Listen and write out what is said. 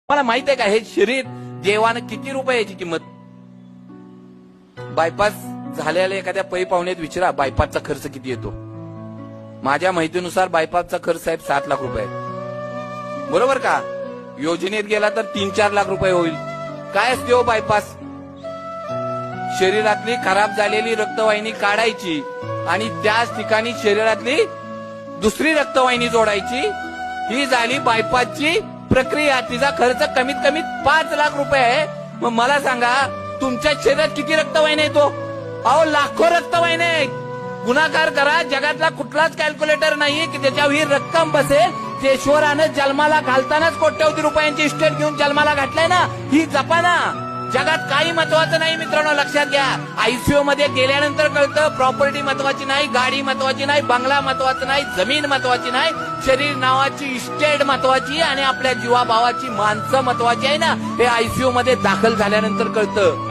मला माहित आहे का हे शरीर देवानं किती रुपयाची किंमत. बायपास झालेल्या एखाद्या पै पाहुण्यात विचारा बायपासचा खर्च किती येतो. माझ्या माहितीनुसार बायपासचा खर्च साहेब 7 लाख रुपये आहे. बरोबर का. योजनेत गेला तर 3-4 लाख रुपये होईल. काय असते हो बायपास. शरीरातली खराब झालेली रक्तवाहिनी काढायची आणि त्याच ठिकाणी शरीरातली दुसरी रक्तवाहिनी जोडायची. ही झाली बायपासची प्रक्रिया. तिचा खर्च कमीत कमी 5 लाख रुपये आहे. मग मला सांगा तुमच्या शरीरात किती रक्तवाहिन्या येतो. अहो लाखो रक्तवाहिन्या आहेत. गुणाकार करा. जगातला कुठलाच कॅल्क्युलेटर नाही की त्याच्यावर ही रक्कम बसेल. ईश्वरानं जन्माला घालतानाच कोट्यवधी रुपयांची इस्टेट घेऊन जन्माला घातलाय ना. ही जपाना. जगात काही महत्वाचं नाही मित्रांनो, लक्षात घ्या. आयसीयू मध्ये गेल्यानंतर कळतं प्रॉपर्टी महत्वाची नाही, गाडी महत्वाची नाही, बंगला महत्वाचा नाही, जमीन महत्वाची नाही, शरीर नावाची इस्टेट महत्वाची आणि आपल्या जीवाभावाची माणसं महत्वाची आहे ना. हे आयसीयू मध्ये दाखल झाल्यानंतर कळतं.